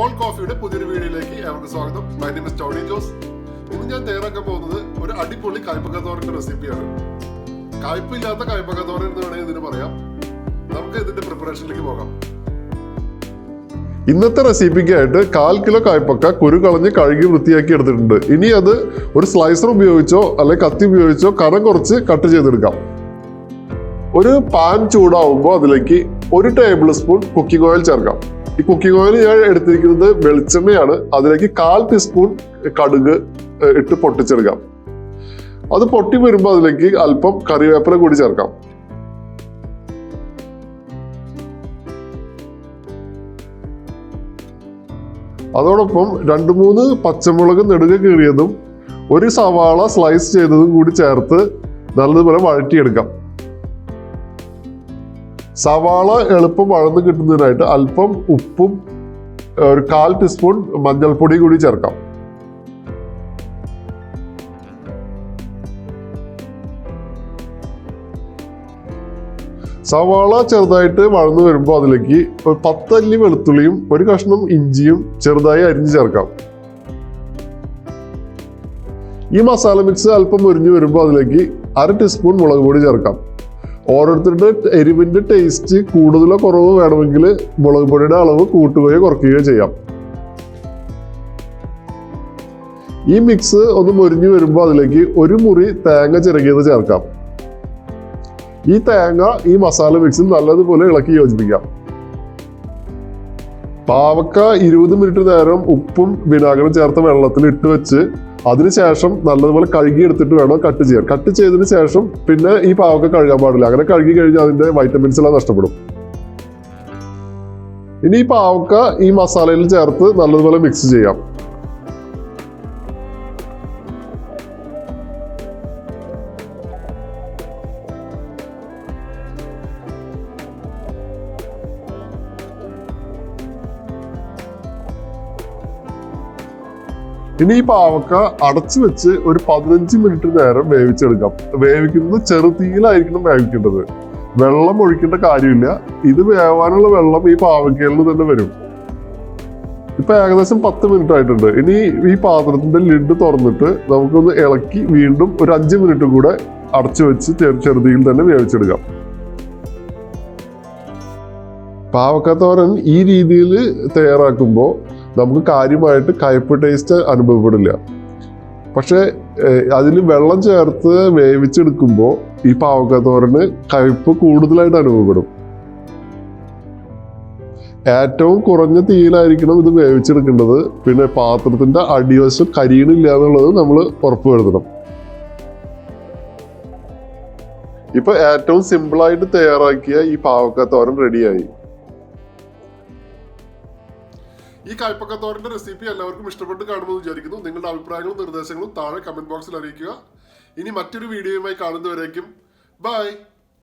Called കോഫിയുടെ പുതിയൊരു വീഡിയോയിലേക്ക് ഏവർക്കും സ്വാഗതം. My name is Tony Jose. ഇന്ന് ഞാൻ തയ്യാറാക്കാൻ പോകുന്നത് ഒരു അടിപൊളി കൈപ്പക്ക തോരന്റെ റെസിപ്പിയാണ്. കയ്പില്ലാത്ത കൈപ്പക്ക തോരൻ എന്ന് വേണമെങ്കിൽ ഇതിന് പറയാം. നമുക്ക് ഇതിന്റെ പ്രിപ്പറേഷനിലേക്ക് പോകാം. ഇന്നത്തെ റെസിപ്പിക്കായിട്ട് 1/4 കിലോ കയ്പക്ക കുരു കളഞ്ഞ് കഴുകി വൃത്തിയാക്കി എടുത്തിട്ടുണ്ട്. ഇനി അത് ഒരു സ്ലൈസർ ഉപയോഗിച്ചോ അല്ലെങ്കിൽ കത്തി ഉപയോഗിച്ചോ കനം കുറച്ച് കട്ട് ചെയ്തെടുക്കാം. ഒരു പാൻ ചൂടാവുമ്പോൾ അതിലേക്ക് 1 ടേബിൾ സ്പൂൺ കുക്കിംഗ് ഓയിൽ ചേർക്കാം. ഈ കുക്കിംഗ് ഓയിൽ ഞാൻ എടുത്തിരിക്കുന്നത് വെളിച്ചെണ്ണയാണ്. അതിലേക്ക് 1/4 ടീസ്പൂൺ കടുക് ഇട്ട് പൊട്ടിച്ചെടുക്കാം. അത് പൊട്ടി വരുമ്പോൾ അതിലേക്ക് അല്പം കറിവേപ്പില കൂടി ചേർക്കാം. അതോടൊപ്പം 2-3 പച്ചമുളക് നെടുകെ കീറിയതും 1 സവാള സ്ലൈസ് ചെയ്തതും കൂടി ചേർത്ത് നല്ലതുപോലെ വഴറ്റിയെടുക്കാം. സവാള എളുപ്പം വഴന്ന് കിട്ടുന്നതിനായിട്ട് അല്പം ഉപ്പും ഒരു 1/4 ടീസ്പൂൺ മഞ്ഞൾപ്പൊടി കൂടി ചേർക്കാം. സവാള ചെറുതായിട്ട് വഴന്നു വരുമ്പോൾ അതിലേക്ക് ഒരു 10 അല്ലി വെളുത്തുള്ളിയും 1 കഷ്ണം ഇഞ്ചിയും ചെറുതായി അരിഞ്ഞു ചേർക്കാം. ഈ മസാല മിക്സ് അല്പം മുരിഞ്ഞു വരുമ്പോൾ അതിലേക്ക് 1/2 ടീസ്പൂൺ മുളക് പൊടി ചേർക്കാം. ഓരോരുത്തരുടെ എരിവിന്റെ ടേസ്റ്റ് കൂടുതലോ കുറവോ വേണമെങ്കിൽ മുളക് പൊടിയുടെ അളവ് കൂട്ടുകയോ കുറയ്ക്കുകയോ ചെയ്യാം. ഈ മിക്സ് ഒന്ന് മുരിഞ്ഞു വരുമ്പോൾ അതിലേക്ക് 1 മുറി തേങ്ങ ചിരകിയത് ചേർക്കാം. ഈ തേങ്ങ ഈ മസാല മിക്സിൽ നല്ലതുപോലെ ഇളക്കി യോജിപ്പിക്കാം. പാവക്ക 20 മിനിറ്റ് നേരം ഉപ്പും വിനാഗിരും ചേർത്ത വെള്ളത്തിൽ ഇട്ട് വെച്ച് അതിനുശേഷം നല്ലതുപോലെ കഴുകി എടുത്തിട്ട് വേണം കട്ട് ചെയ്യാൻ. കട്ട് ചെയ്തതിന് ശേഷം പിന്നെ ഈ പാവക്ക കഴുകാൻ പാടില്ല. അങ്ങനെ കഴുകി കഴിഞ്ഞാൽ അതിന്റെ വൈറ്റമിൻസ് എല്ലാം നഷ്ടപ്പെടും. ഇനി ഈ പാവക്ക ഈ മസാലയിൽ ചേർത്ത് നല്ലതുപോലെ മിക്സ് ചെയ്യാം. ഇനി ഈ പാവക്ക അടച്ചു വെച്ച് ഒരു 15 മിനിറ്റ് നേരം വേവിച്ചെടുക്കാം. വേവിക്കുന്നത് ചെറുതീയിലായിരിക്കണം വേവിക്കേണ്ടത്. വെള്ളം ഒഴിക്കേണ്ട കാര്യമില്ല. ഇത് വേവാനുള്ള വെള്ളം ഈ പാവക്കയിൽ നിന്ന് തന്നെ വരും. ഇപ്പൊ ഏകദേശം 10 മിനിറ്റ് ആയിട്ടുണ്ട്. ഇനി ഈ പാത്രത്തിന്റെ ലിഡ് തുറന്നിട്ട് നമുക്കൊന്ന് ഇളക്കി വീണ്ടും ഒരു 5 മിനിറ്റ് കൂടെ അടച്ചു വെച്ച് ചെറുതീയിൽ തന്നെ വേവിച്ചെടുക്കാം. പാവക്ക തോരൻ ഈ രീതിയിൽ തയ്യാറാക്കുമ്പോൾ നമുക്ക് കാര്യമായിട്ട് കയ്പ് ടേസ്റ്റ് അനുഭവപ്പെടില്ല. പക്ഷെ അതിൽ വെള്ളം ചേർത്ത് വേവിച്ചെടുക്കുമ്പോൾ ഈ പാവക്ക തോരന് കയ്പ് കൂടുതലായിട്ട് അനുഭവപ്പെടും. ഏറ്റവും കുറഞ്ഞ തീയിലായിരിക്കണം ഇത് വേവിച്ചെടുക്കേണ്ടത്. പിന്നെ പാത്രത്തിന്റെ അടിവശം കരിയണില്ല എന്നുള്ളത് നമ്മൾ ഉറപ്പുവരുത്തണം. ഇപ്പൊ ഏറ്റവും സിമ്പിളായിട്ട് തയ്യാറാക്കിയ ഈ പാവക്ക തോരൻ റെഡിയായി. ഈ കയ്പക്ക തോരന്റെ റെസിപ്പി എല്ലാവർക്കും ഇഷ്ടപ്പെട്ട് കാണുമെന്ന് വിചാരിക്കുന്നു. നിങ്ങളുടെ അഭിപ്രായങ്ങളും നിർദ്ദേശങ്ങളും താഴെ കമന്റ് ബോക്സിൽ അറിയിക്കുക. ഇനി മറ്റൊരു വീഡിയോയുമായി കാണുന്നവരേക്കും ബൈ.